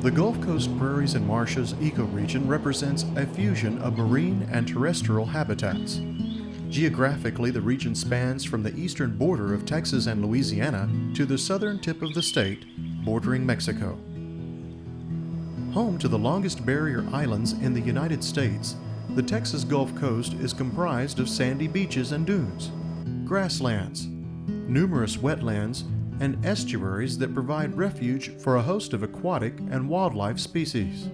The Gulf Coast prairies and marshes ecoregion represents a fusion of marine and terrestrial habitats. Geographically, the region spans from the eastern border of Texas and Louisiana to the southern tip of the state, bordering Mexico. Home to the longest barrier islands in the United States, the Texas Gulf Coast is comprised of sandy beaches and dunes, grasslands, numerous wetlands, and estuaries that provide refuge for a host of aquatic and wildlife species.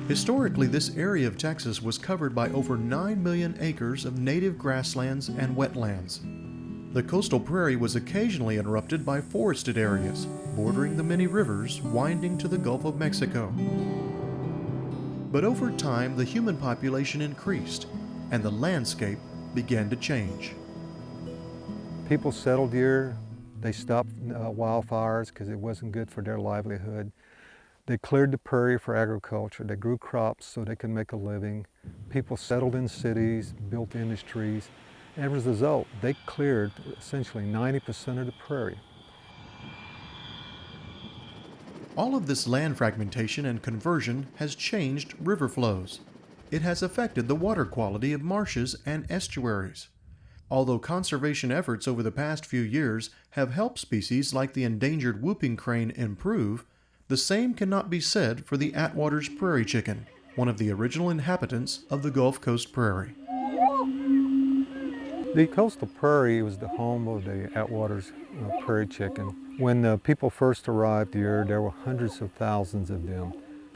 Historically, this area of Texas was covered by over 9 million acres of native grasslands and wetlands. The coastal prairie was occasionally interrupted by forested areas, bordering the many rivers winding to the Gulf of Mexico. But over time, the human population increased, and the landscape began to change. People settled here. They stopped wildfires because it wasn't good for their livelihood. They cleared the prairie for agriculture. They grew crops so they could make a living. People settled in cities, built industries. And as a result, they cleared essentially 90% of the prairie. All of this land fragmentation and conversion has changed river flows. It has affected the water quality of marshes and estuaries. Although conservation efforts over the past few years have helped species like the endangered whooping crane improve, the same cannot be said for the Atwater's prairie chicken, one of the original inhabitants of the Gulf Coast prairie. The coastal prairie was the home of the Atwater's prairie chicken. When people first arrived here, there were hundreds of thousands of them.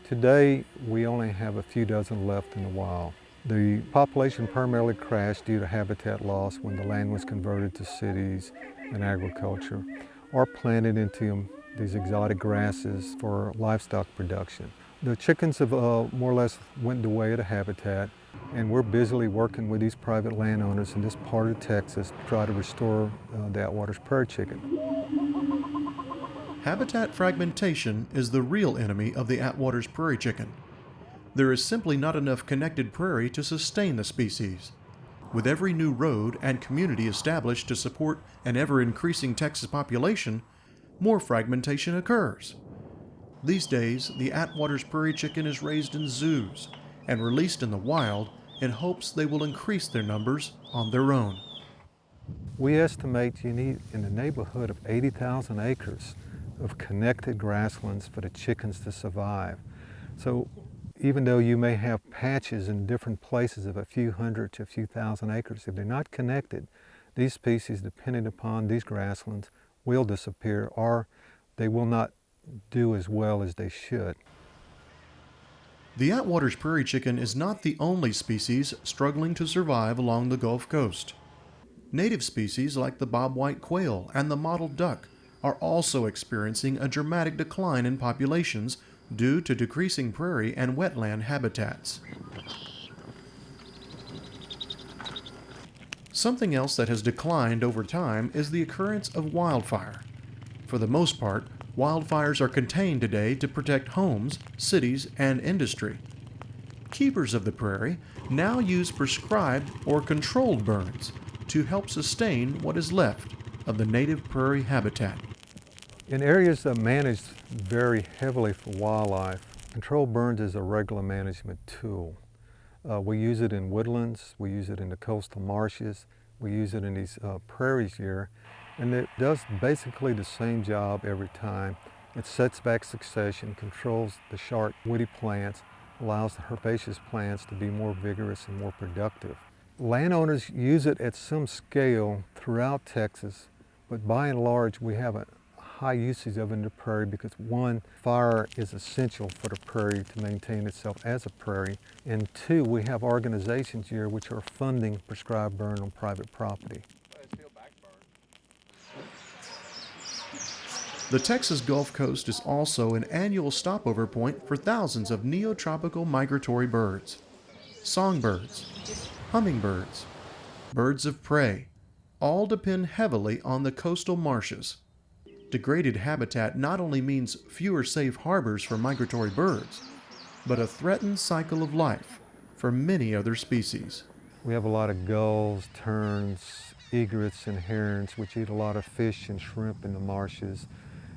Today, we only have a few dozen left in the wild. The population primarily crashed due to habitat loss when the land was converted to cities and agriculture, or planted into these exotic grasses for livestock production. The chickens have more or less went the way of the habitat, and we're busily working with these private landowners in this part of Texas to try to restore the Atwater's prairie chicken. Habitat fragmentation is the real enemy of the Atwater's prairie chicken. There is simply not enough connected prairie to sustain the species. With every new road and community established to support an ever-increasing Texas population, more fragmentation occurs. These days, the Atwater's prairie chicken is raised in zoos and released in the wild in hopes they will increase their numbers on their own. We estimate you need in the neighborhood of 80,000 acres of connected grasslands for the chickens to survive. So even though you may have patches in different places of a few hundred to a few thousand acres, if they're not connected, these species, depending upon these grasslands, will disappear, or they will not do as well as they should. The Atwater's prairie chicken is not the only species struggling to survive along the Gulf Coast. Native species like the bobwhite quail and the mottled duck are also experiencing a dramatic decline in populations due to decreasing prairie and wetland habitats. Something else that has declined over time is the occurrence of wildfire. For the most part, wildfires are contained today to protect homes, cities, and industry. Keepers of the prairie now use prescribed or controlled burns to help sustain what is left of the native prairie habitat. In areas that managed very heavily for wildlife, controlled burns is a regular management tool. We use it in woodlands, we use it in the coastal marshes, we use it in these prairies here, and it does basically the same job every time. It sets back succession, controls the sharp, woody plants, allows the herbaceous plants to be more vigorous and more productive. Landowners use it at some scale throughout Texas, but by and large we have a high usage of it in the prairie because one, fire is essential for the prairie to maintain itself as a prairie, and two, we have organizations here which are funding prescribed burn on private property. The Texas Gulf Coast is also an annual stopover point for thousands of neotropical migratory birds. Songbirds, hummingbirds, birds of prey, all depend heavily on the coastal marshes. Degraded habitat not only means fewer safe harbors for migratory birds, but a threatened cycle of life for many other species. We have a lot of gulls, terns, egrets, and herons, which eat a lot of fish and shrimp in the marshes.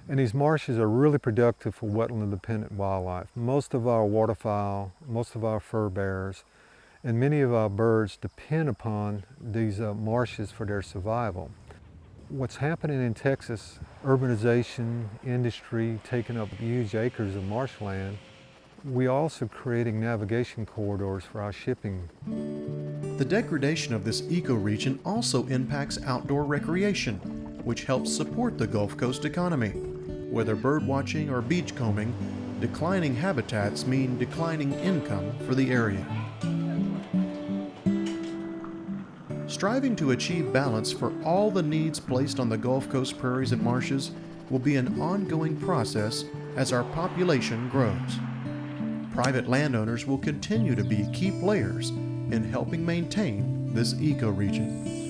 And these marshes are really productive for wetland-dependent wildlife. Most of our waterfowl, most of our fur bearers, and many of our birds depend upon these marshes for their survival. What's happening in Texas, urbanization, industry, taking up huge acres of marshland, we're also creating navigation corridors for our shipping. The degradation of this ecoregion also impacts outdoor recreation, which helps support the Gulf Coast economy. Whether birdwatching or beachcombing, declining habitats mean declining income for the area. Striving to achieve balance for all the needs placed on the Gulf Coast prairies and marshes will be an ongoing process as our population grows. Private landowners will continue to be key players in helping maintain this ecoregion.